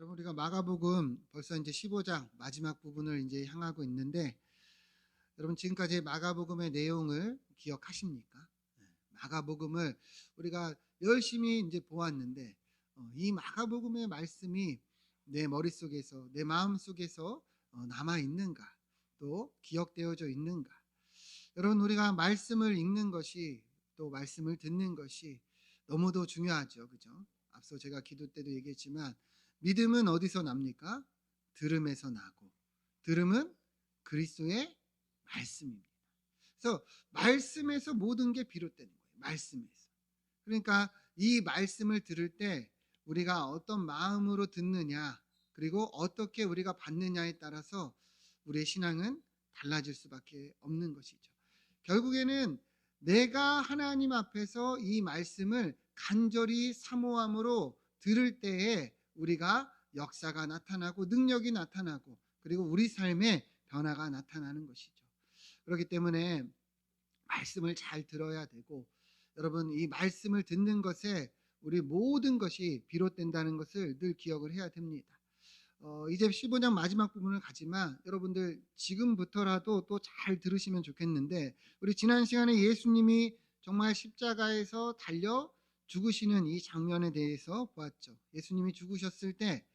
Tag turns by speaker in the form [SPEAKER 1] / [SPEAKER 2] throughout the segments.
[SPEAKER 1] 여러분 우리가 마가복음 벌써 이제 15장 마지막 부분을 이제 향하고 있는데 여러분 지금까지 마가복음의 내용을 기억하십니까? 마가복음을 우리가 열심히 이제 보았는데 이 마가복음의 말씀이 내 머릿속에서 내 마음속에서 남아 있는가? 또 기억되어져 있는가? 여러분 우리가 말씀을 읽는 것이 또 말씀을 듣는 것이 너무도 중요하죠. 그죠? 앞서 제가 기도 때도 얘기했지만 믿음은 어디서 납니까? 들음에서 나고 들음은 그리스도의 말씀입니다. 그래서 말씀에서 모든 게 비롯되는 거예요. 말씀에서. 그러니까 이 말씀을 들을 때 우리가 어떤 마음으로 듣느냐 그리고 어떻게 우리가 받느냐에 따라서 우리의 신앙은 달라질 수밖에 없는 것이죠. 결국에는 내가 하나님 앞에서 이 말씀을 간절히 사모함으로 들을 때에 우리가 역사가 나타나고 능력이 나타나고 그리고 우리 삶에 변화가 나타나는 것이죠. 그렇기 때문에 말씀을 잘 들어야 되고 여러분 이 말씀을 듣는 것에 우리 모든 것이 비롯된다는 것을 늘 기억을 해야 됩니다. 이제 15장 마지막 부분을 가지만 여러분들 지금부터라도 또 잘 들으시면 좋겠는데 우리 지난 시간에 예수님이 정말 십자가에서 달려 죽으시는 이 장면에 대해서 보았죠. 예수님이 죽으셨을 때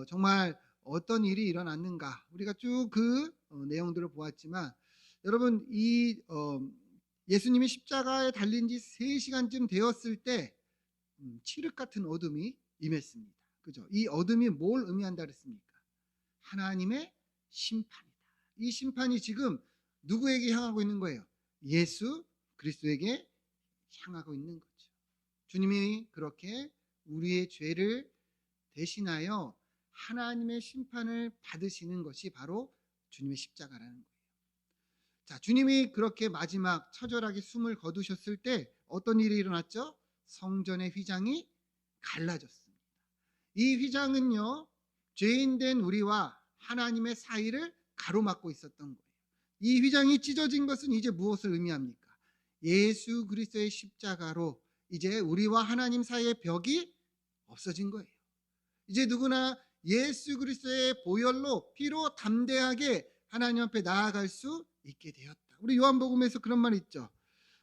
[SPEAKER 1] 정말 어떤 일이 일어났는가 우리가 쭉 그 내용들을 보았지만 여러분 이 예수님이 십자가에 달린 지 3시간쯤 되었을 때 칠흑 같은 어둠이 임했습니다. 그죠? 이 어둠이 뭘 의미한다 그랬습니까? 하나님의 심판이다. 이 심판이 지금 누구에게 향하고 있는 거예요? 예수 그리스도에게 향하고 있는 거죠. 주님이 그렇게 우리의 죄를 대신하여 하나님의 심판을 받으시는 것이 바로 주님의 십자가라는 거예요. 자, 주님이 그렇게 마지막 처절하게 숨을 거두셨을 때 어떤 일이 일어났죠? 성전의 휘장이 갈라졌습니다. 이 휘장은요, 죄인된 우리와 하나님의 사이를 가로막고 있었던 거예요. 이 휘장이 찢어진 것은 이제 무엇을 의미합니까? 예수 그리스도의 십자가로 이제 우리와 하나님 사이의 벽이 없어진 거예요. 이제 누구나 예수 그리스도의 보혈로 피로 담대하게 하나님 앞에 나아갈 수 있게 되었다. 우리 요한복음에서 그런 말 있죠.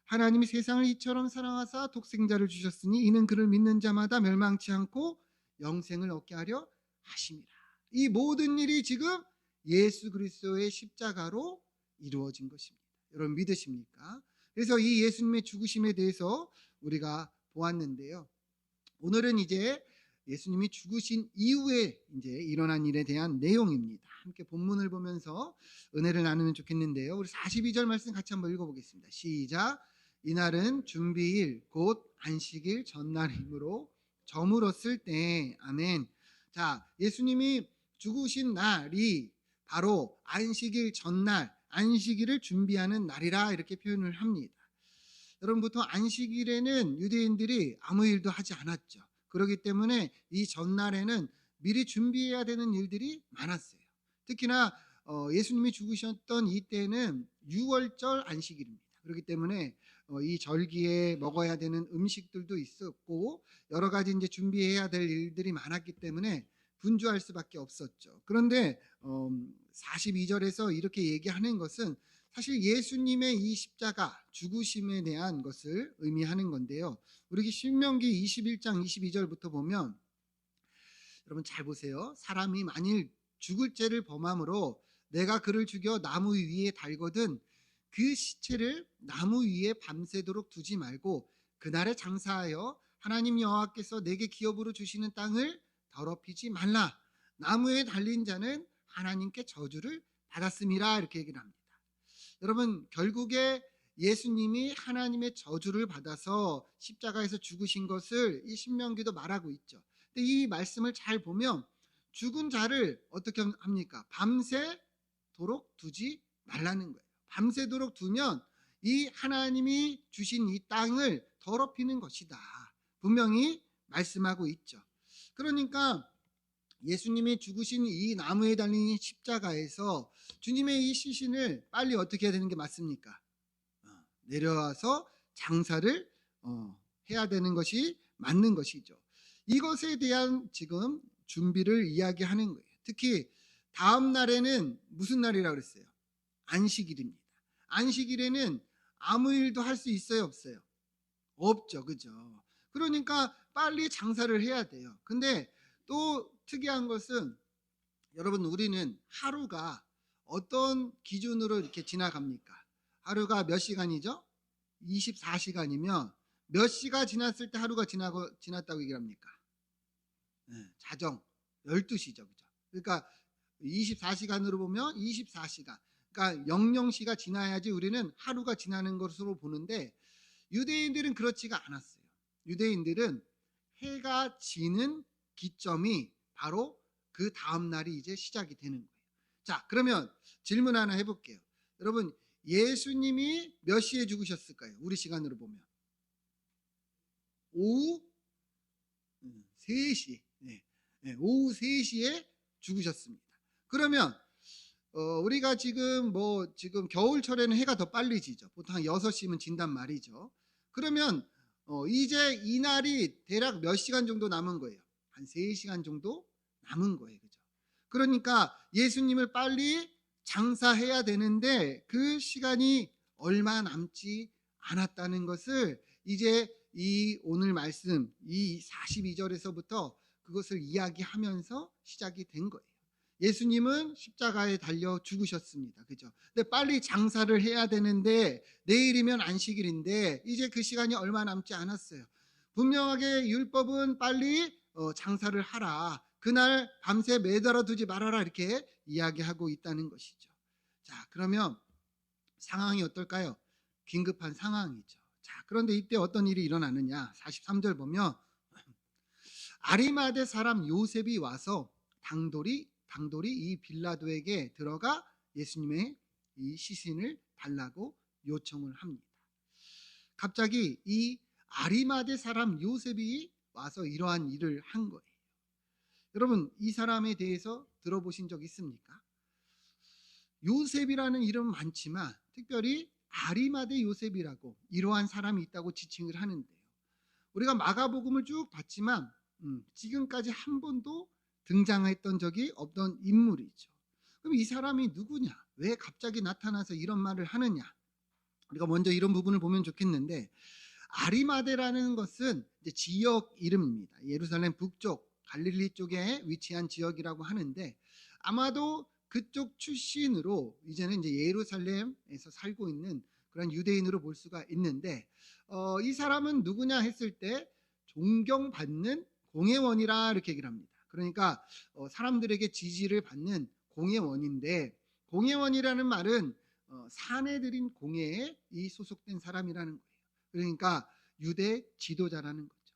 [SPEAKER 1] 하나님이 세상을 이처럼 사랑하사 독생자를 주셨으니 이는 그를 믿는 자마다 멸망치 않고 영생을 얻게 하려 하심이라. 이 모든 일이 지금 예수 그리스도의 십자가로 이루어진 것입니다. 여러분 믿으십니까? 그래서 이 예수님의 죽으심에 대해서 우리가 보았는데요. 오늘은 이제 예수님이 죽으신 이후에 이제 일어난 일에 대한 내용입니다. 함께 본문을 보면서 은혜를 나누면 좋겠는데요. 우리 42절 말씀 같이 한번 읽어보겠습니다. 시작. 이날은 준비일 곧 안식일 전날이므로 저물었을 때 아멘. 자, 예수님이 죽으신 날이 바로 안식일 전날, 안식일을 준비하는 날이라 이렇게 표현을 합니다. 여러분 보통 안식일에는 유대인들이 아무 일도 하지 않았죠. 그렇기 때문에 이 전날에는 미리 준비해야 되는 일들이 많았어요. 특히나 예수님이 죽으셨던 이때는 6월절 안식일입니다. 그렇기 때문에 이 절기에 먹어야 되는 음식들도 있었고 여러 가지 이제 준비해야 될 일들이 많았기 때문에 분주할 수밖에 없었죠. 그런데 42절에서 이렇게 얘기하는 것은 사실 예수님의 이 십자가 죽으심에 대한 것을 의미하는 건데요. 우리 신명기 21장 22절부터 보면 여러분 잘 보세요. 사람이 만일 죽을 죄를 범함으로 내가 그를 죽여 나무 위에 달거든 그 시체를 나무 위에 밤새도록 두지 말고 그날에 장사하여 하나님 여호와께서 내게 기업으로 주시는 땅을 더럽히지 말라. 나무에 달린 자는 하나님께 저주를 받았음이라 이렇게 얘기를 합니다. 여러분 결국에 예수님이 하나님의 저주를 받아서 십자가에서 죽으신 것을 이 신명기도 말하고 있죠. 근데 이 말씀을 잘 보면 죽은 자를 어떻게 합니까? 밤새도록 두지 말라는 거예요. 밤새도록 두면 이 하나님이 주신 이 땅을 더럽히는 것이다. 분명히 말씀하고 있죠. 그러니까 예수님이 죽으신 이 나무에 달린 십자가에서 주님의 이 시신을 빨리 어떻게 해야 되는 게 맞습니까? 내려와서 장사를 해야 되는 것이 맞는 것이죠. 이것에 대한 지금 준비를 이야기하는 거예요. 특히 다음 날에는 무슨 날이라고 그랬어요? 안식일입니다. 안식일에는 아무 일도 할 수 있어요, 없어요? 없죠. 그죠? 그러니까 빨리 장사를 해야 돼요. 근데 또 특이한 것은 여러분, 우리는 하루가 어떤 기준으로 이렇게 지나갑니까? 하루가 몇 시간이죠? 24시간이면 몇 시가 지났을 때 하루가 지났다고 얘기합니까? 자정 12시죠. 그죠? 그러니까 24시간으로 보면 24시간. 그러니까 00시가 지나야지 우리는 하루가 지나는 것으로 보는데, 유대인들은 그렇지가 않았어요. 유대인들은 해가 지는 기점이 바로 그 다음 날이 이제 시작이 되는 거예요. 자, 그러면 질문 하나 해볼게요. 여러분, 예수님이 몇 시에 죽으셨을까요? 우리 시간으로 보면 오후 3시. 오후 3시에 죽으셨습니다. 그러면 우리가 지금 지금 겨울철에는 해가 더 빨리 지죠. 보통 한 6시면 진단 말이죠. 그러면 이제 이 날이 대략 몇 시간 정도 남은 거예요? 한 3시간 정도 남은 거예요. 그죠? 그러니까 예수님을 빨리 장사해야 되는데 그 시간이 얼마 남지 않았다는 것을 이제 이 오늘 말씀 이 42절에서부터 그것을 이야기하면서 시작이 된 거예요. 예수님은 십자가에 달려 죽으셨습니다. 그죠? 근데 빨리 장사를 해야 되는데 내일이면 안식일인데 이제 그 시간이 얼마 남지 않았어요. 분명하게 율법은 빨리 장사를 하라. 그날 밤새 매달아 두지 말아라. 이렇게 이야기하고 있다는 것이죠. 자, 그러면 상황이 어떨까요? 긴급한 상황이죠. 자, 그런데 이때 어떤 일이 일어나느냐? 43절 보면 아리마대 사람 요셉이 와서 당돌이 이 빌라도에게 들어가 예수님의 이 시신을 달라고 요청을 합니다. 갑자기 이 아리마대 사람 요셉이 와서 이러한 일을 한 거예요. 여러분, 이 사람에 대해서 들어보신 적 있습니까? 요셉이라는 이름은 많지만 특별히 아리마대 요셉이라고 이러한 사람이 있다고 지칭을 하는데요. 우리가 마가복음을 쭉 봤지만 지금까지 한 번도 등장했던 적이 없던 인물이죠. 그럼 이 사람이 누구냐? 왜 갑자기 나타나서 이런 말을 하느냐? 우리가 먼저 이런 부분을 보면 좋겠는데, 아리마대라는 것은 이제 지역 이름입니다. 예루살렘 북쪽 갈릴리 쪽에 위치한 지역이라고 하는데, 아마도 그쪽 출신으로 이제는 이제 예루살렘에서 살고 있는 그런 유대인으로 볼 수가 있는데, 이 사람은 누구냐 했을 때 존경받는 공회원이라 이렇게 얘기를 합니다. 그러니까 사람들에게 지지를 받는 공회원인데, 공회원이라는 말은 사내들인 공회에 이 소속된 사람이라는 거예요. 그러니까 유대 지도자라는 거죠.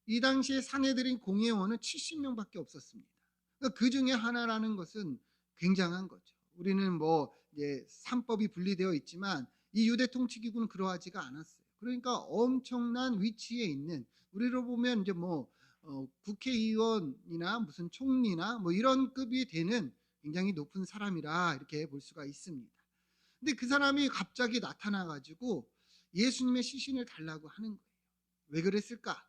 [SPEAKER 1] 이 당시에 사내들인 공회원은 70명밖에 없었습니다. 그러니까 그 중에 하나라는 것은 굉장한 거죠. 우리는 이제 삼법이 분리되어 있지만 이 유대 통치기구는 그러하지가 않았어요. 그러니까 엄청난 위치에 있는, 우리로 보면 이제 국회의원이나 무슨 총리나 이런 급이 되는 굉장히 높은 사람이라 이렇게 볼 수가 있습니다. 근데 그 사람이 갑자기 나타나가지고 예수님의 시신을 달라고 하는 거예요. 왜 그랬을까?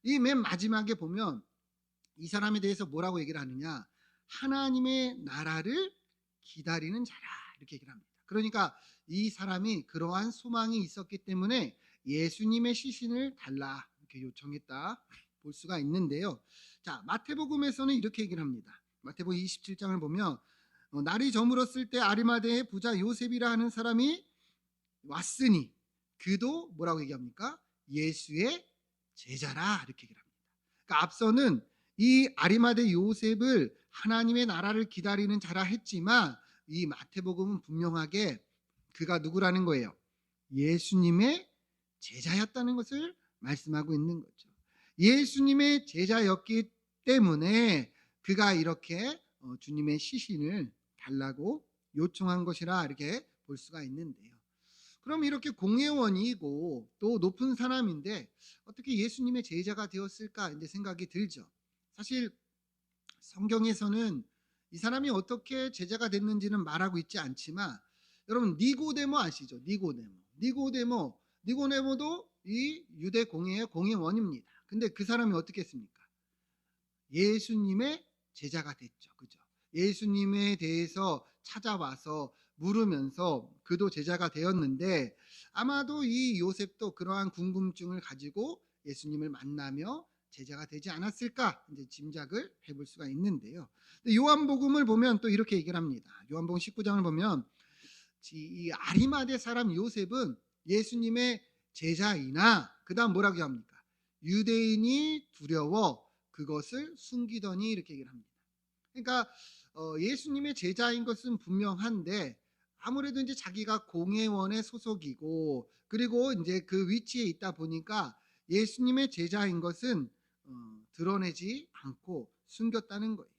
[SPEAKER 1] 이 맨 마지막에 보면 이 사람에 대해서 뭐라고 얘기를 하느냐? 하나님의 나라를 기다리는 자라 이렇게 얘기를 합니다. 그러니까 이 사람이 그러한 소망이 있었기 때문에 예수님의 시신을 달라 이렇게 요청했다 볼 수가 있는데요. 자, 마태복음에서는 이렇게 얘기를 합니다. 마태복음 27장을 보면 날이 저물었을 때 아리마대의 부자 요셉이라 하는 사람이 왔으니 그도 뭐라고 얘기합니까? 예수의 제자라 이렇게 얘기를 합니다. 그러니까 앞서는 이 아리마대 요셉을 하나님의 나라를 기다리는 자라 했지만 이 마태복음은 분명하게 그가 누구라는 거예요? 예수님의 제자였다는 것을 말씀하고 있는 거죠. 예수님의 제자였기 때문에 그가 이렇게 주님의 시신을 달라고 요청한 것이라 이렇게 볼 수가 있는데요. 그럼 이렇게 공회원이고 또 높은 사람인데 어떻게 예수님의 제자가 되었을까 이제 생각이 들죠. 사실 성경에서는 이 사람이 어떻게 제자가 됐는지는 말하고 있지 않지만, 여러분 니고데모 아시죠? 니고데모도 이 유대 공회의 공회원입니다. 근데 그 사람이 어떻게 했습니까? 예수님의 제자가 됐죠. 그죠? 예수님에 대해서 찾아와서 물으면서 그도 제자가 되었는데, 아마도 이 요셉도 그러한 궁금증을 가지고 예수님을 만나며 제자가 되지 않았을까 이제 짐작을 해볼 수가 있는데요. 요한복음을 보면 또 이렇게 얘기를 합니다. 요한복음 19장을 보면 이 아리마대 사람 요셉은 예수님의 제자이나, 그 다음 뭐라고 합니까? 유대인이 두려워 그것을 숨기더니, 이렇게 얘기를 합니다. 그러니까 예수님의 제자인 것은 분명한데, 아무래도 이제 자기가 공회원의 소속이고 그리고 이제 그 위치에 있다 보니까 예수님의 제자인 것은 드러내지 않고 숨겼다는 거예요.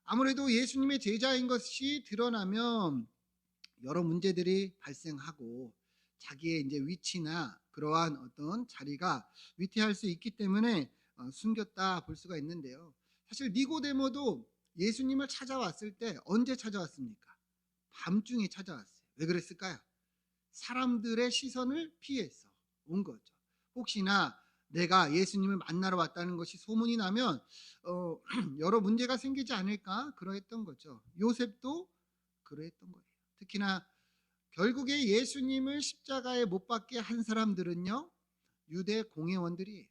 [SPEAKER 1] 아무래도 예수님의 제자인 것이 드러나면 여러 문제들이 발생하고 자기의 이제 위치나 그러한 어떤 자리가 위태할 수 있기 때문에 숨겼다 볼 수가 있는데요. 사실 니고데모도 예수님을 찾아왔을 때 언제 찾아왔습니까? 밤중에 찾아왔어요. 왜 그랬을까요? 사람들의 시선을 피해서 온 거죠. 혹시나 내가 예수님을 만나러 왔다는 것이 소문이 나면 여러 문제가 생기지 않을까 그러했던 거죠. 요셉도 그러했던 거예요. 특히나 결국에 예수님을 십자가에 못 박게 한 사람들은요, 유대 공회원들이에요.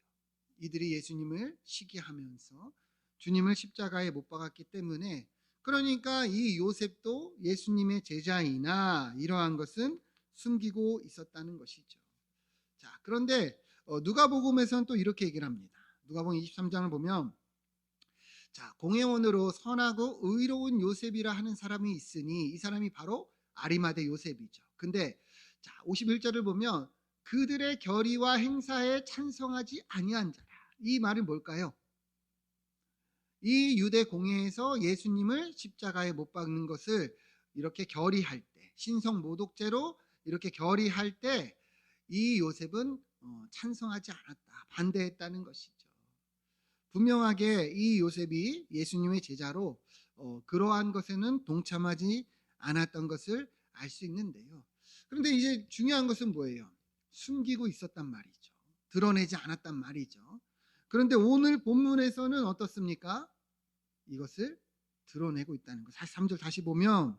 [SPEAKER 1] 이들이 예수님을 시기하면서 주님을 십자가에 못 박았기 때문에, 그러니까 이 요셉도 예수님의 제자이나 이러한 것은 숨기고 있었다는 것이죠. 자, 그런데 누가복음에서는 또 이렇게 얘기를 합니다. 누가복음 23장을 보면, 자, 공회원으로 선하고 의로운 요셉이라 하는 사람이 있으니 이 사람이 바로 아리마대 요셉이죠. 근데 자, 51절을 보면 그들의 결의와 행사에 찬성하지 아니한 자라. 이 말은 뭘까요? 이 유대 공회에서 예수님을 십자가에 못 박는 것을 이렇게 결의할 때, 신성 모독죄로 이렇게 결의할 때 이 요셉은 찬성하지 않았다, 반대했다는 것이죠. 분명하게 이 요셉이 예수님의 제자로 그러한 것에는 동참하지 않았던 것을 알 수 있는데요. 그런데 이제 중요한 것은 뭐예요? 숨기고 있었단 말이죠. 드러내지 않았단 말이죠. 그런데 오늘 본문에서는 어떻습니까? 이것을 드러내고 있다는 것. 43절 다시 보면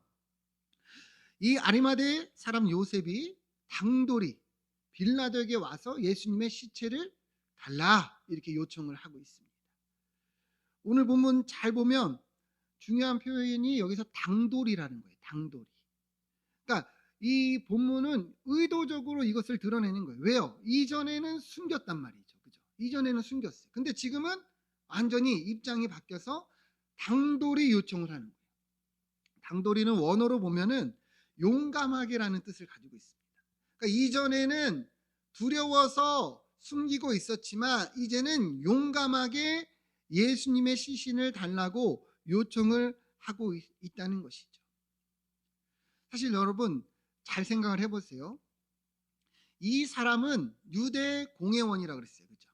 [SPEAKER 1] 이 아리마대 사람 요셉이 당돌이 빌라도에게 와서 예수님의 시체를 달라 이렇게 요청을 하고 있습니다. 오늘 본문 잘 보면 중요한 표현이 여기서 당돌이라는 거예요. 당돌이. 그러니까 이 본문은 의도적으로 이것을 드러내는 거예요. 왜요? 이전에는 숨겼단 말이죠. 그죠? 이전에는 숨겼어요. 근데 지금은 완전히 입장이 바뀌어서 당돌이 요청을 하는 거예요. 당돌이는 원어로 보면은 용감하게라는 뜻을 가지고 있습니다. 그러니까 이전에는 두려워서 숨기고 있었지만 이제는 용감하게 예수님의 시신을 달라고 요청을 하고 있다는 것이죠. 사실 여러분 잘 생각을 해보세요. 이 사람은 유대 공회원이라고 그랬어요. 그죠?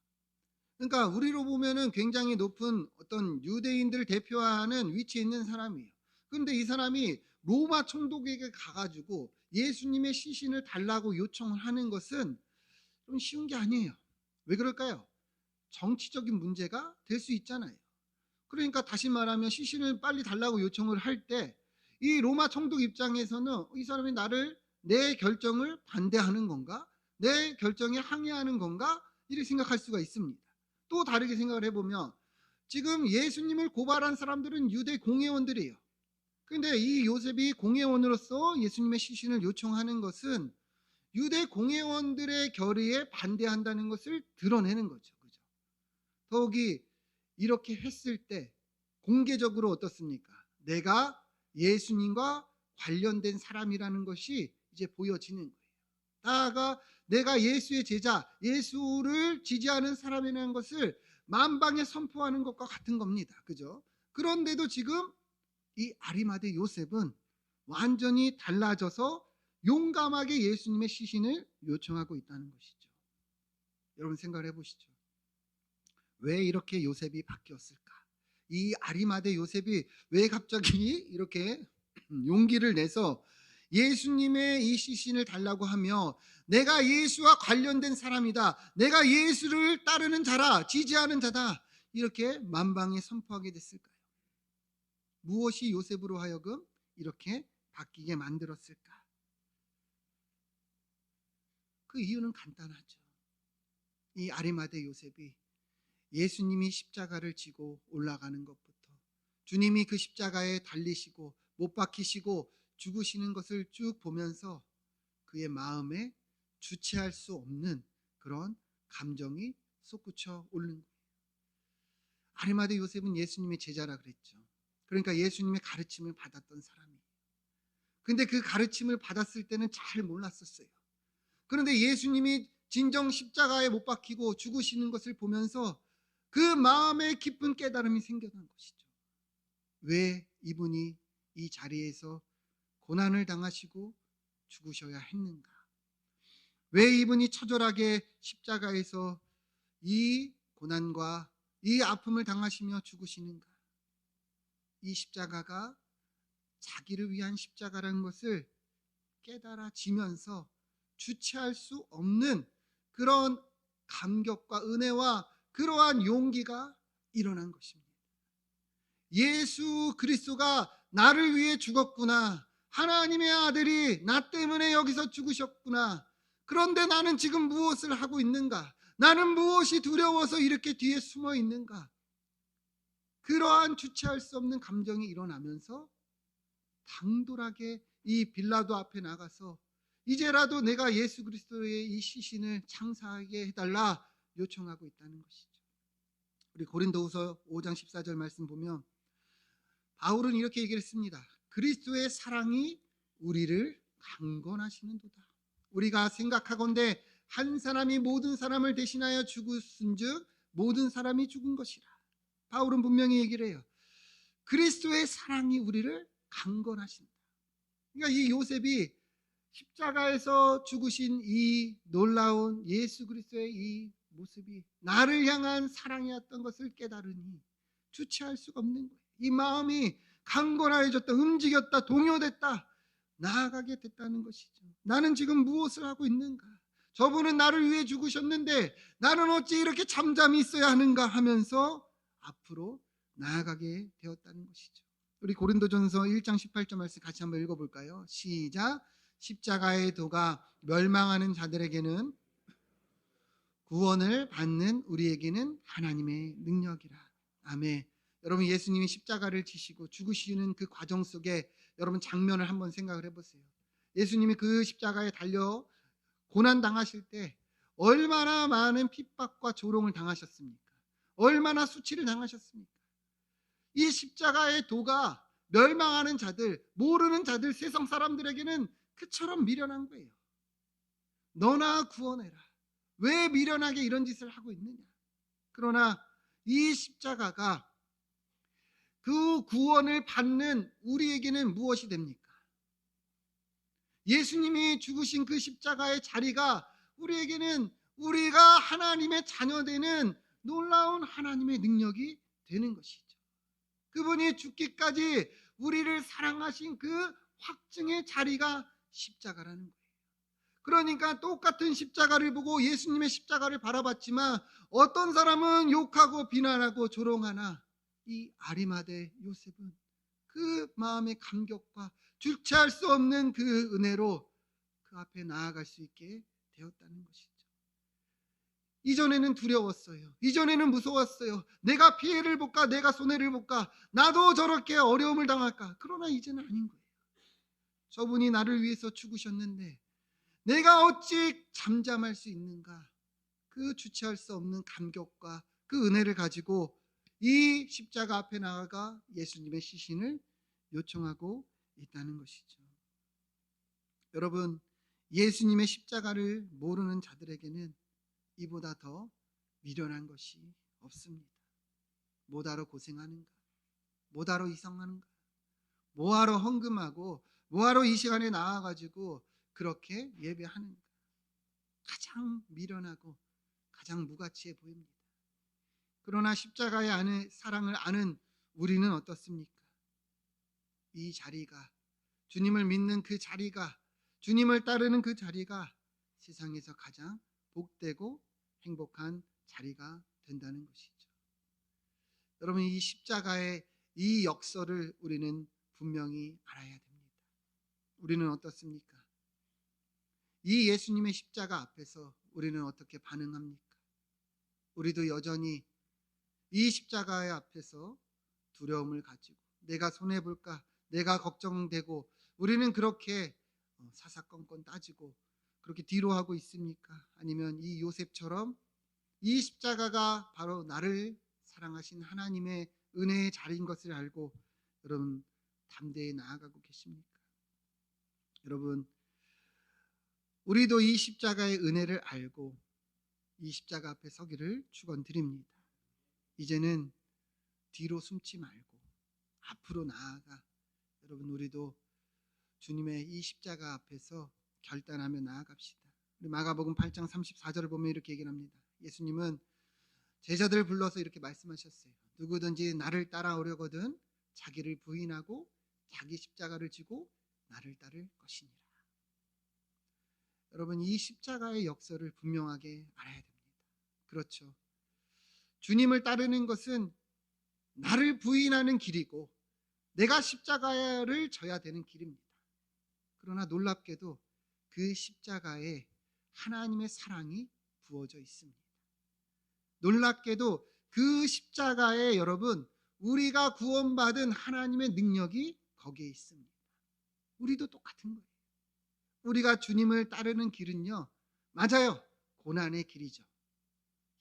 [SPEAKER 1] 그러니까 우리로 보면은 굉장히 높은 어떤 유대인들을 대표하는 위치에 있는 사람이에요. 그런데 이 사람이 로마 총독에게 가가지고 예수님의 시신을 달라고 요청을 하는 것은 좀 쉬운 게 아니에요. 왜 그럴까요? 정치적인 문제가 될 수 있잖아요. 그러니까 다시 말하면 시신을 빨리 달라고 요청을 할 때 이 로마 총독 입장에서는 이 사람이 내 결정을 반대하는 건가? 내 결정에 항의하는 건가? 이렇게 생각할 수가 있습니다. 또 다르게 생각을 해보면 지금 예수님을 고발한 사람들은 유대 공회원들이에요. 그런데 이 요셉이 공회원으로서 예수님의 시신을 요청하는 것은 유대 공회원들의 결의에 반대한다는 것을 드러내는 거죠. 그죠? 더욱이 이렇게 했을 때 공개적으로 어떻습니까? 내가 예수님과 관련된 사람이라는 것이 이제 보여지는 거예요. 나아가 내가 예수의 제자, 예수를 지지하는 사람이라는 것을 만방에 선포하는 것과 같은 겁니다. 그죠? 그런데도 지금 이 아리마대 요셉은 완전히 달라져서 용감하게 예수님의 시신을 요청하고 있다는 것이죠. 여러분 생각을 해보시죠. 왜 이렇게 요셉이 바뀌었을까? 이 아리마대 요셉이 왜 갑자기 이렇게 용기를 내서 예수님의 이 시신을 달라고 하며 내가 예수와 관련된 사람이다, 내가 예수를 따르는 자라, 지지하는 자다, 이렇게 만방에 선포하게 됐을까요? 무엇이 요셉으로 하여금 이렇게 바뀌게 만들었을까? 그 이유는 간단하죠. 이 아리마대 요셉이 예수님이 십자가를 지고 올라가는 것부터 주님이 그 십자가에 달리시고 못 박히시고 죽으시는 것을 쭉 보면서 그의 마음에 주체할 수 없는 그런 감정이 솟구쳐 오르는 거예요. 아리마대 요셉은 예수님의 제자라 그랬죠. 그러니까 예수님의 가르침을 받았던 사람이에요. 근데 그 가르침을 받았을 때는 잘 몰랐었어요. 그런데 예수님이 진정 십자가에 못 박히고 죽으시는 것을 보면서 그 마음에 깊은 깨달음이 생겨난 것이죠. 왜 이분이 이 자리에서 고난을 당하시고 죽으셔야 했는가? 왜 이분이 처절하게 십자가에서 이 고난과 이 아픔을 당하시며 죽으시는가? 이 십자가가 자기를 위한 십자가라는 것을 깨달아지면서 주체할 수 없는 그런 감격과 은혜와 그러한 용기가 일어난 것입니다. 예수 그리스도가 나를 위해 죽었구나. 하나님의 아들이 나 때문에 여기서 죽으셨구나. 그런데 나는 지금 무엇을 하고 있는가? 나는 무엇이 두려워서 이렇게 뒤에 숨어 있는가? 그러한 주체할 수 없는 감정이 일어나면서 당돌하게 이 빌라도 앞에 나가서 이제라도 내가 예수 그리스도의 이 시신을 장사하게 해달라 요청하고 있다는 것이죠. 우리 고린도후서 5장 14절 말씀 보면 바울은 이렇게 얘기를 했습니다. 그리스도의 사랑이 우리를 강권하시는도다. 우리가 생각하건대 한 사람이 모든 사람을 대신하여 죽었은즉 모든 사람이 죽은 것이라. 바울은 분명히 얘기를 해요. 그리스도의 사랑이 우리를 강권하신다. 그러니까 이 요셉이 십자가에서 죽으신 이 놀라운 예수 그리스도의 이 모습이 나를 향한 사랑이었던 것을 깨달으니 주체할 수가 없는 거예요. 이 마음이 강건해졌다, 움직였다, 동요됐다, 나아가게 됐다는 것이죠. 나는 지금 무엇을 하고 있는가? 저분은 나를 위해 죽으셨는데 나는 어찌 이렇게 잠잠히 있어야 하는가 하면서 앞으로 나아가게 되었다는 것이죠. 우리 고린도전서 1장 18절 말씀 같이 한번 읽어볼까요? 시작. 십자가의 도가 멸망하는 자들에게는 구원을 받는 우리에게는 하나님의 능력이라. 아멘. 여러분, 예수님이 십자가를 지시고 죽으시는 그 과정 속에 여러분 장면을 한번 생각을 해보세요. 예수님이 그 십자가에 달려 고난 당하실 때 얼마나 많은 핍박과 조롱을 당하셨습니까? 얼마나 수치를 당하셨습니까? 이 십자가의 도가 멸망하는 자들, 모르는 자들, 세상 사람들에게는 그처럼 미련한 거예요. 너나 구원해라. 왜 미련하게 이런 짓을 하고 있느냐? 그러나 이 십자가가 그 구원을 받는 우리에게는 무엇이 됩니까? 예수님이 죽으신 그 십자가의 자리가 우리에게는 우리가 하나님의 자녀되는 놀라운 하나님의 능력이 되는 것이죠. 그분이 죽기까지 우리를 사랑하신 그 확증의 자리가 십자가라는 거예요. 그러니까 똑같은 십자가를 보고 예수님의 십자가를 바라봤지만 어떤 사람은 욕하고 비난하고 조롱하나 이 아리마대 요셉은 그 마음의 감격과 주체할 수 없는 그 은혜로 그 앞에 나아갈 수 있게 되었다는 것이죠. 이전에는 두려웠어요. 이전에는 무서웠어요. 내가 피해를 볼까? 내가 손해를 볼까? 나도 저렇게 어려움을 당할까? 그러나 이제는 아닌 거예요. 저분이 나를 위해서 죽으셨는데 내가 어찌 잠잠할 수 있는가? 그 주체할 수 없는 감격과 그 은혜를 가지고 이 십자가 앞에 나아가 예수님의 시신을 요청하고 있다는 것이죠. 여러분, 예수님의 십자가를 모르는 자들에게는 이보다 더 미련한 것이 없습니다. 뭐하러 고생하는가? 뭐하러 이상하는가? 뭐하러 헌금하고 뭐하러 이 시간에 나와가지고 그렇게 예배하는가? 가장 미련하고 가장 무가치해 보입니다. 그러나 십자가의 안에 사랑을 아는 우리는 어떻습니까? 이 자리가, 주님을 믿는 그 자리가, 주님을 따르는 그 자리가 세상에서 가장 복되고 행복한 자리가 된다는 것이죠. 여러분, 이 십자가의 이 역설을 우리는 분명히 알아야 됩니다. 우리는 어떻습니까? 이 예수님의 십자가 앞에서 우리는 어떻게 반응합니까? 우리도 여전히 이 십자가의 앞에서 두려움을 가지고 내가 손해볼까, 내가 걱정되고, 우리는 그렇게 사사건건 따지고 그렇게 뒤로 하고 있습니까? 아니면 이 요셉처럼 이 십자가가 바로 나를 사랑하신 하나님의 은혜의 자리인 것을 알고 여러분 담대히 나아가고 계십니까? 여러분, 우리도 이 십자가의 은혜를 알고 이 십자가 앞에 서기를 축원드립니다. 이제는 뒤로 숨지 말고 앞으로 나아가 여러분, 우리도 주님의 이 십자가 앞에서 결단하며 나아갑시다. 우리 마가복음 8장 34절을 보면 이렇게 얘기를 합니다. 예수님은 제자들을 불러서 이렇게 말씀하셨어요. 누구든지 나를 따라오려거든 자기를 부인하고 자기 십자가를 지고 나를 따를 것이니라. 여러분, 이 십자가의 역설을 분명하게 알아야 됩니다. 그렇죠. 주님을 따르는 것은 나를 부인하는 길이고 내가 십자가를 져야 되는 길입니다. 그러나 놀랍게도 그 십자가에 하나님의 사랑이 부어져 있습니다. 놀랍게도 그 십자가에 여러분, 우리가 구원받은 하나님의 능력이 거기에 있습니다. 우리도 똑같은 거예요. 우리가 주님을 따르는 길은요, 맞아요, 고난의 길이죠.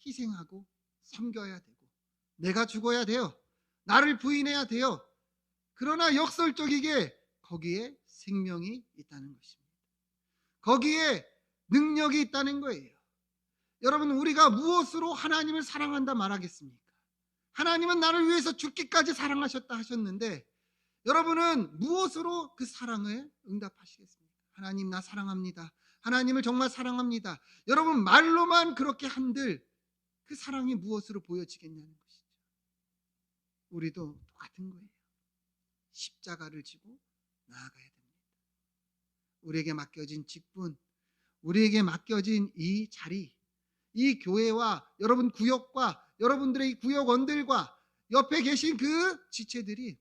[SPEAKER 1] 희생하고 섬겨야 되고 내가 죽어야 돼요. 나를 부인해야 돼요. 그러나 역설적이게 거기에 생명이 있다는 것입니다. 거기에 능력이 있다는 거예요. 여러분, 우리가 무엇으로 하나님을 사랑한다 말하겠습니까? 하나님은 나를 위해서 죽기까지 사랑하셨다 하셨는데 여러분은 무엇으로 그 사랑을 응답하시겠습니까? 하나님, 나 사랑합니다. 하나님을 정말 사랑합니다. 여러분, 말로만 그렇게 한들 그 사랑이 무엇으로 보여지겠냐는 것이죠. 우리도 똑같은 거예요. 십자가를 지고 나아가야 됩니다. 우리에게 맡겨진 직분, 우리에게 맡겨진 이 자리, 이 교회와 여러분 구역과 여러분들의 구역원들과 옆에 계신 그 지체들이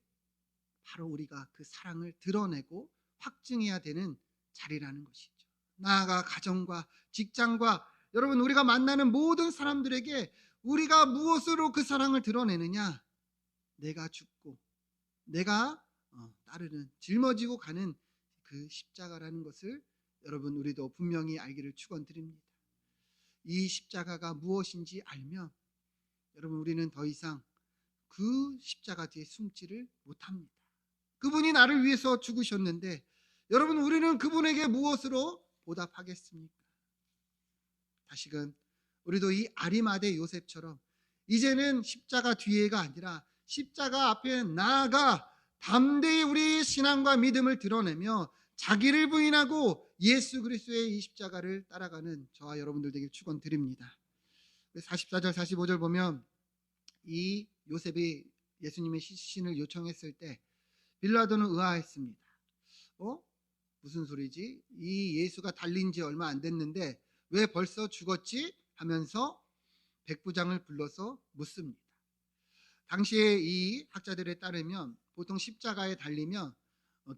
[SPEAKER 1] 바로 우리가 그 사랑을 드러내고 확증해야 되는 자리라는 것이죠. 나아가 가정과 직장과 여러분 우리가 만나는 모든 사람들에게 우리가 무엇으로 그 사랑을 드러내느냐? 내가 죽고 내가 따르는, 짊어지고 가는 그 십자가라는 것을 여러분 우리도 분명히 알기를 축원드립니다. 이 십자가가 무엇인지 알면 여러분 우리는 더 이상 그 십자가 뒤에 숨지를 못합니다. 그분이 나를 위해서 죽으셨는데 여러분 우리는 그분에게 무엇으로 보답하겠습니까? 다시금 우리도 이 아리마대 요셉처럼 이제는 십자가 뒤에가 아니라 십자가 앞에 나아가 담대히 우리의 신앙과 믿음을 드러내며 자기를 부인하고 예수 그리스도의 이 십자가를 따라가는 저와 여러분들 되길 축원드립니다. 44절 45절 보면 이 요셉이 예수님의 시신을 요청했을 때 빌라도는 의아했습니다. 무슨 소리지? 이 예수가 달린 지 얼마 안 됐는데 왜 벌써 죽었지? 하면서 백부장을 불러서 묻습니다. 당시에 이 학자들에 따르면 보통 십자가에 달리면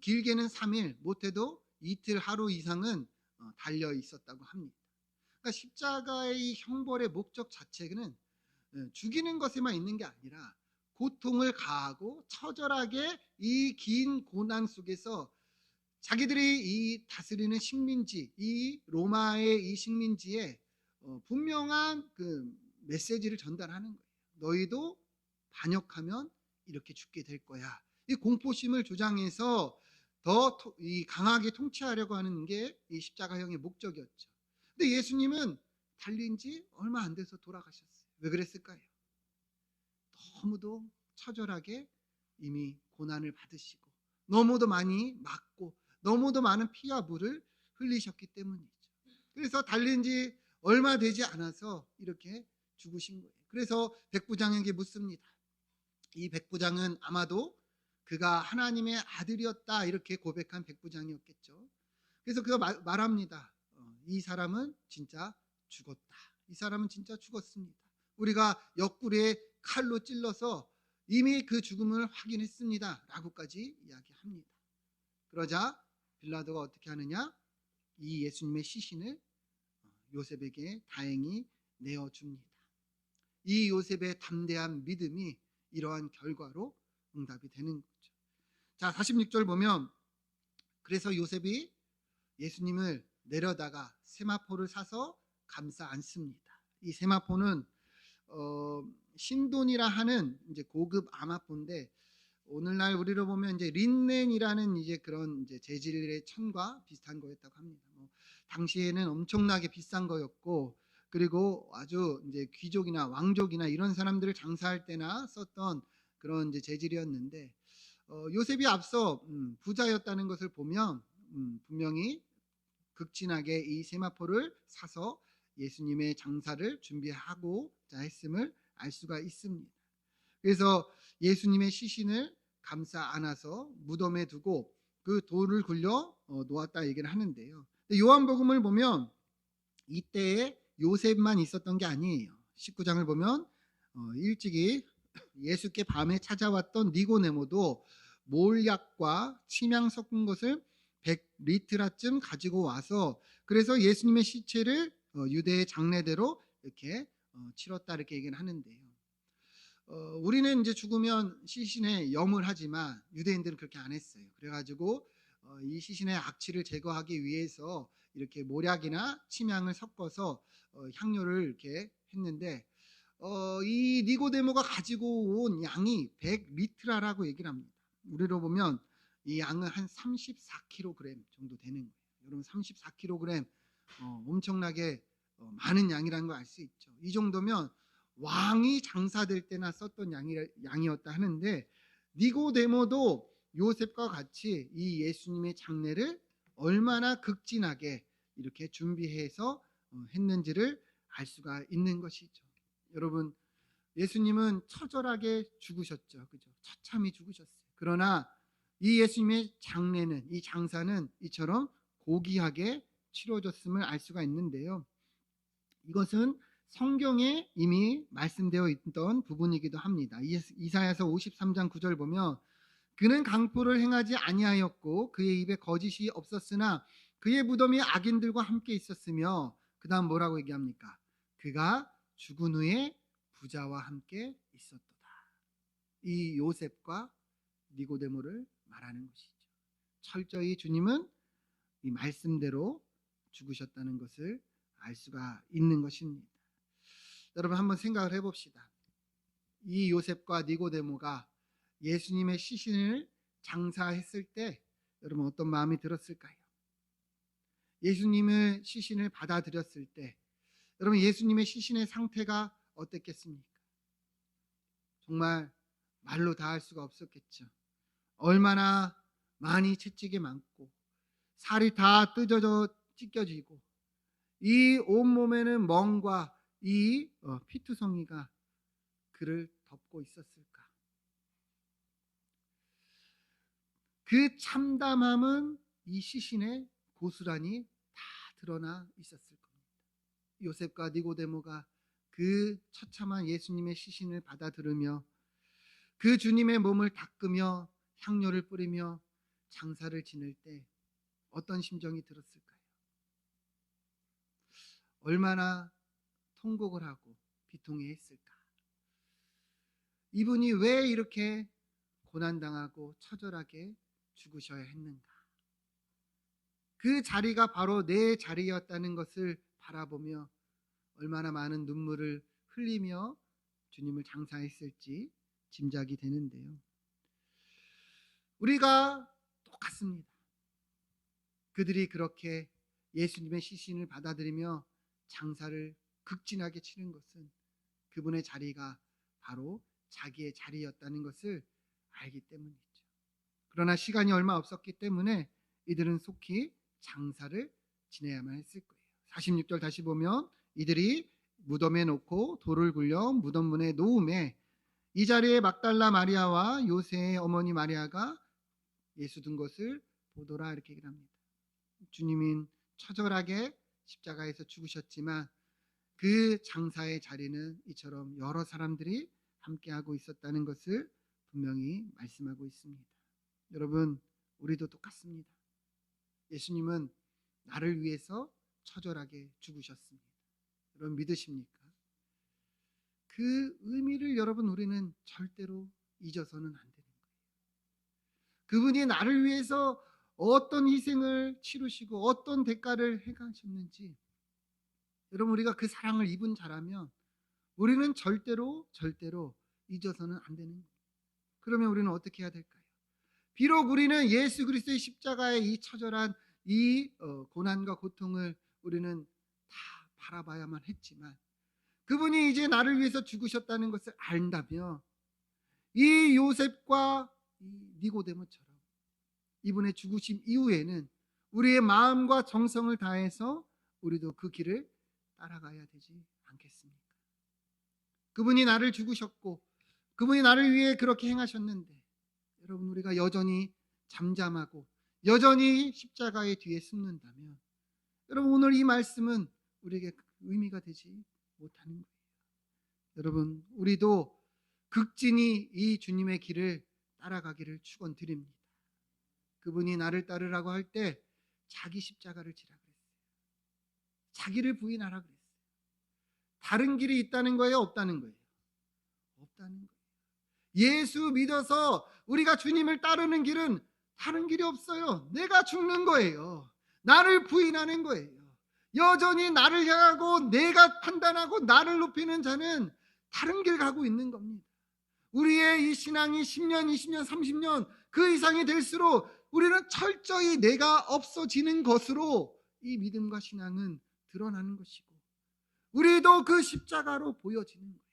[SPEAKER 1] 길게는 3일, 못해도 이틀, 하루 이상은 달려 있었다고 합니다. 그러니까 십자가의 이 형벌의 목적 자체는 죽이는 것에만 있는 게 아니라 고통을 가하고 처절하게 이 긴 고난 속에서 자기들이 이 다스리는 식민지, 이 로마의 이 식민지에 분명한 그 메시지를 전달하는 거예요. 너희도 반역하면 이렇게 죽게 될 거야. 이 공포심을 조장해서 더 강하게 통치하려고 하는 게 이 십자가형의 목적이었죠. 근데 예수님은 달린 지 얼마 안 돼서 돌아가셨어요. 왜 그랬을까요? 너무도 처절하게 이미 고난을 받으시고 너무도 많이 맞고 너무도 많은 피와 물을 흘리셨기 때문이죠. 그래서 달린 지 얼마 되지 않아서 이렇게 죽으신 거예요. 그래서 백부장에게 묻습니다. 이 백부장은 아마도 그가 하나님의 아들이었다 이렇게 고백한 백부장이었겠죠. 그래서 그가 말합니다. 이 사람은 진짜 죽었다. 이 사람은 진짜 죽었습니다. 우리가 옆구리에 칼로 찔러서 이미 그 죽음을 확인했습니다 라고까지 이야기합니다. 그러자 빌라도가 어떻게 하느냐? 이 예수님의 시신을 요셉에게 다행히 내어줍니다. 이 요셉의 담대한 믿음이 이러한 결과로 응답이 되는 거죠. 자, 46절 보면 그래서 요셉이 예수님을 내려다가 세마포를 사서 감싸 안습니다. 이 세마포는 신돈이라 하는 이제 고급 아마포인데 오늘날 우리로 보면 이제 린넨이라는 이제 그런 이제 재질의 천과 비슷한 거였다고 합니다. 당시에는 엄청나게 비싼 거였고 그리고 아주 이제 귀족이나 왕족이나 이런 사람들을 장사할 때나 썼던 그런 이제 재질이었는데 요셉이 앞서 부자였다는 것을 보면 분명히 극진하게 이 세마포를 사서 예수님의 장사를 준비하고자 했음을 알 수가 있습니다. 그래서 예수님의 시신을 감싸 안아서 무덤에 두고 그 돌을 굴려 놓았다 얘기를 하는데요. 요한복음을 보면 이때에 요셉만 있었던 게 아니에요. 19장을 보면 일찍이 예수께 밤에 찾아왔던 니고데모도 몰약과 침향 섞은 것을 100리트라쯤 가지고 와서 그래서 예수님의 시체를 유대의 장례대로 이렇게 치렀다 이렇게 얘기를 하는데요. 우리는 이제 죽으면 시신에 염을 하지만 유대인들은 그렇게 안 했어요. 그래가지고 이 시신의 악취를 제거하기 위해서 이렇게 몰약이나 침향을 섞어서 향료를 이렇게 했는데 이 니고데모가 가지고 온 양이 100리트라라고 얘기를 합니다. 우리로 보면 이 양은 한 34kg 정도 되는 거예요. 여러분 34kg 엄청나게 많은 양이라는 걸 알 수 있죠. 이 정도면 왕이 장사될 때나 썼던 양이었다 하는데 니고데모도 요셉과 같이 이 예수님의 장례를 얼마나 극진하게 이렇게 준비해서 했는지를 알 수가 있는 것이죠. 여러분 예수님은 처절하게 죽으셨죠. 그죠? 처참히 죽으셨어요. 그러나 이 예수님의 장례는 이 장사는 이처럼 고귀하게 치러졌음을 알 수가 있는데요. 이것은 성경에 이미 말씀되어 있던 부분이기도 합니다. 이사야서 53장 9절 보면 그는 강포를 행하지 아니하였고 그의 입에 거짓이 없었으나 그의 무덤이 악인들과 함께 있었으며 그 다음 뭐라고 얘기합니까? 그가 죽은 후에 부자와 함께 있었도다. 이 요셉과 니고데모를 말하는 것이죠. 철저히 주님은 이 말씀대로 죽으셨다는 것을 알 수가 있는 것입니다. 여러분 한번 생각을 해봅시다. 이 요셉과 니고데모가 예수님의 시신을 장사했을 때 여러분 어떤 마음이 들었을까요? 예수님의 시신을 받아들였을 때 여러분 예수님의 시신의 상태가 어땠겠습니까? 정말 말로 다 할 수가 없었겠죠. 얼마나 많이 채찍이 많고 살이 다 뜯어져 찢겨지고 이 온몸에는 멍과 이 피투성이가 그를 덮고 있었을까? 그 참담함은 이 시신에 고스란히 다 드러나 있었을 겁니다. 요셉과 니고데모가 그 처참한 예수님의 시신을 받아들으며 그 주님의 몸을 닦으며 향료를 뿌리며 장사를 지낼 때 어떤 심정이 들었을까요? 얼마나 통곡을 하고 비통해 했을까? 이분이 왜 이렇게 고난당하고 처절하게 죽으셔야 했는가? 그 자리가 바로 내 자리였다는 것을 바라보며 얼마나 많은 눈물을 흘리며 주님을 장사했을지 짐작이 되는데요. 우리가 똑같습니다. 그들이 그렇게 예수님의 시신을 받아들이며 장사를 극진하게 치른 것은 그분의 자리가 바로 자기의 자리였다는 것을 알기 때문이죠. 그러나 시간이 얼마 없었기 때문에 이들은 속히 장사를 지내야만 했을 거예요. 46절 다시 보면 이들이 무덤에 놓고 돌을 굴려 무덤 문에 놓음에 이 자리에 막달라 마리아와 요새의 어머니 마리아가 예수 든 것을 보더라 이렇게 얘기를 합니다. 주님은 처절하게 십자가에서 죽으셨지만 그 장사의 자리는 이처럼 여러 사람들이 함께하고 있었다는 것을 분명히 말씀하고 있습니다. 여러분, 우리도 똑같습니다. 예수님은 나를 위해서 처절하게 죽으셨습니다. 여러분 믿으십니까? 그 의미를 여러분 우리는 절대로 잊어서는 안 되는 거예요. 그분이 나를 위해서 어떤 희생을 치르시고 어떤 대가를 해가셨는지 여러분 우리가 그 사랑을 입은 자라면 우리는 절대로 잊어서는 안 되는 거예요. 그러면 우리는 어떻게 해야 될까요? 비록 우리는 예수 그리스도의 십자가의 이 처절한 이 고난과 고통을 우리는 다 바라봐야만 했지만 그분이 이제 나를 위해서 죽으셨다는 것을 안다며 이 요셉과 이 니고데모처럼 이분의 죽으심 이후에는 우리의 마음과 정성을 다해서 우리도 그 길을 따라가야 되지 않겠습니까? 그분이 나를 죽으셨고 그분이 나를 위해 그렇게 행하셨는데 여러분 우리가 여전히 잠잠하고 여전히 십자가의 뒤에 숨는다면 여러분 오늘 이 말씀은 우리에게 의미가 되지 못하는 거예요. 여러분 우리도 극진히 이 주님의 길을 따라가기를 축원드립니다. 그분이 나를 따르라고 할 때 자기 십자가를 지라 그랬어요. 자기를 부인하라 그랬어요. 다른 길이 있다는 거예요? 없다는 거예요? 없다는 거예요. 예수 믿어서 우리가 주님을 따르는 길은 다른 길이 없어요. 내가 죽는 거예요. 나를 부인하는 거예요. 여전히 나를 향하고 내가 판단하고 나를 높이는 자는 다른 길 가고 있는 겁니다. 우리의 이 신앙이 10년, 20년, 30년 그 이상이 될수록 우리는 철저히 내가 없어지는 것으로 이 믿음과 신앙은 드러나는 것이고 우리도 그 십자가로 보여지는 거예요.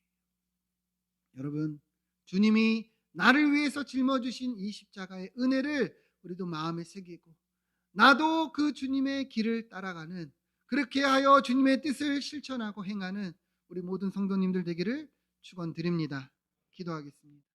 [SPEAKER 1] 여러분 주님이 나를 위해서 짊어지신 이 십자가의 은혜를 우리도 마음에 새기고 나도 그 주님의 길을 따라가는 그렇게 하여 주님의 뜻을 실천하고 행하는 우리 모든 성도님들 되기를 축원드립니다. 기도하겠습니다.